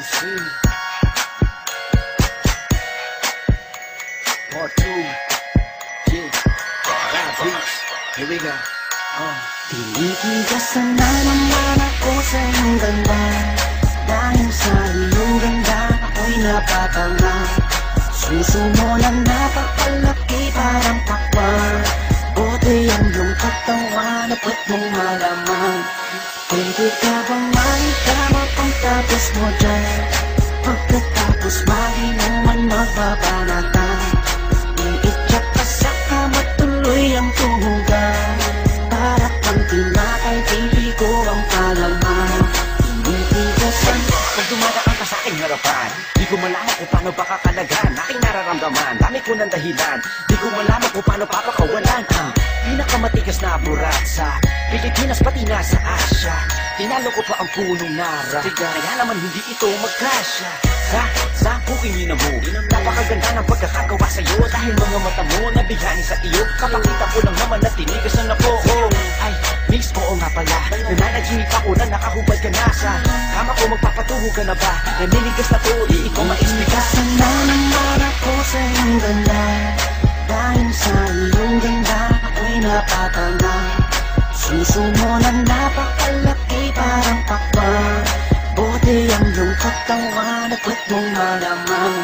see. Part 2. Yeah. Rap beats. Here we go. Tinitigasan na naman ako sa iyong ganda. Dahil sa iyong ganda ako'y napatanga. Suso mo na napakalaki parang pakwan. Buti ang iyong katawan, dapat mong malaman. Pwede ka bang maikama pagtapos mo dyan? Pagkatapos maginuman magbabanatan. Iityak ka sa kama tuloy ang tuhugan. Para kang tinatay, pipi ko ang palaman. Tinitigasan Pag dumadaan ka sa aking harapan, di ko malaman kung paano pakakalagan aking nararamdaman. Dami ko ng dahilan, di ko malaman kung paano papakawalan ang pinakamatigas na burat sa Pilipinas pati na sa Asya. Tinalo ko pa ang punong nara, kaya naman hindi ito magkasya. Sa kukingin mo, napakaganda ng pagkakagawa sa'yo. Dahil mga mata mo nabihani sa iyo, kapakita ko lang naman na tinigasan ako. Ay, miss, oo nga pala, nananaginip ako na nakahubad ka na sa kama ko. Magpapatuho ka na ba? Naninigas na to, di ikaw ma-explica. na naman ako sa iyong ganda. Dahil sa iyong ganda ako'y napatanga. Suso mo na napakalaki parang pakwan. Buti ang iyong katawan, dapat mong malaman.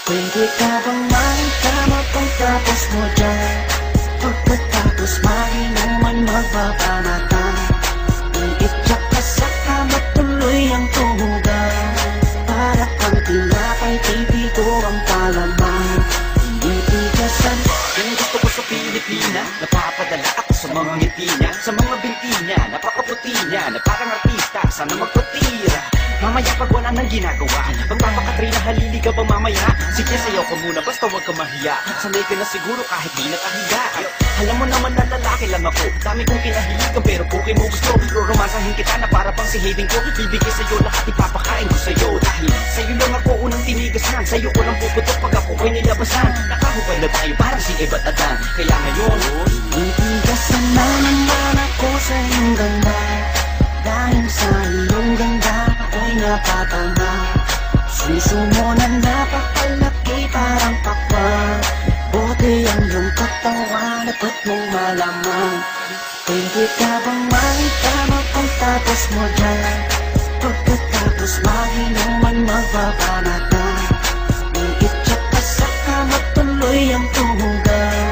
Pwede ka bang maikama pagtapos mo dyan? Pagkatapos maginuman magbabanatan. Iityak ka sa kama tuloy ang tuhugan. Para kang tinapay, pipi ko ang palaman. Tinitigasan Yung gusto ko sa Pilipina, napapadala ako sa mga ngiti niya, sa mga binti niya, napakaputi niya, na parang artista, sana magpatira. Mamaya pag wala nang ginagawa, magpapakatrina, halili ka ba mamaya? Sige, sayaw ka muna, basta huwag ka mahiya. Sanay ka na siguro kahit di nakahiga. Alam mo naman na lalaki lang ako, dami kong kinahiligan, pero kung mo gusto, romansahin kita na para pang si Hayden ko. Bibigay sa'yo lahat, ipapakain ko sa'yo. Dahil sa'yo lang ako unang tinigasan, sa'yo ko lang puputok pag ako ko'y nilabasan. Nakahubad na tayo parang si Eva at Adan, kaya ngayon tinitigasan na naman ako sa iyong ganda. Dahil sa iyong ganda ako'y napatanga. Suso mo na napakalaki parang pakwan. Buti ang iyong katawan, dapat mong malaman. Pwede ka bang maikama pagtapos mo dyan? Pagkatapos maginuman magbabanatan. Iityak ka sa kama tuloy ang tuhugan.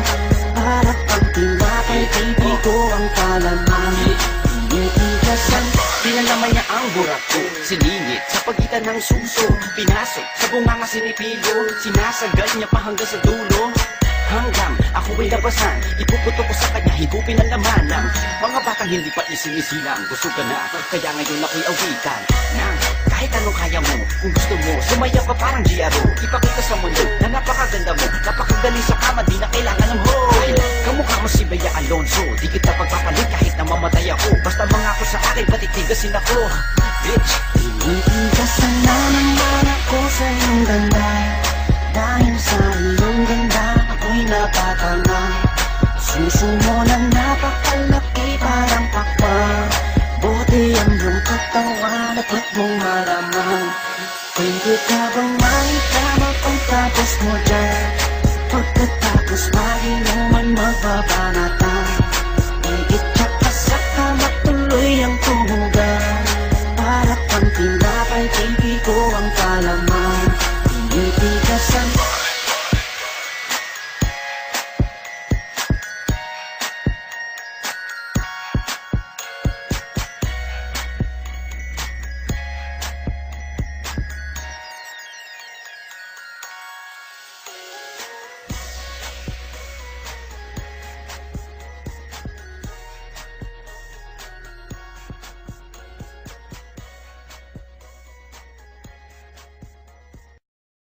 Para pag tinapay, pipi ko ang palaman. Tinitigasan pinalaman niya ang burak ko, siningit sa pagitan ng suso, pinasok sa bunganga sinipilyo, sinasagal niya pa hanggang sa dulo. Hanggang ako ay labasan, ipuputo ko sa kanya, higupin ang laman ng mga batang hindi pa isinisilang. Gusto ka na, kaya ngayon ako'y awitan ng kahit anong kaya mo. Kung gusto mo, sumayaw ka parang GRO. Ipakita sa mundo na napakaganda mo, napakagaling sa kama, di na kailangan ng hoy. Kamukha mo si Bea Alonso, di kita pagpapalit kahit na mamatay ako. Basta mangako sa akin, patitigasin ako, bitch. tinitigasan na naman ako sa iyong ganda. Dahil sa iyong ganda ako'y napatanga. Suso mo na napakalaki parang pakwan. Buti ang iyong katawan, dapat mong malaman. Pwede ka bang maikama pagtapos mo dyan? Pagkatapos maginuman magbabanatan.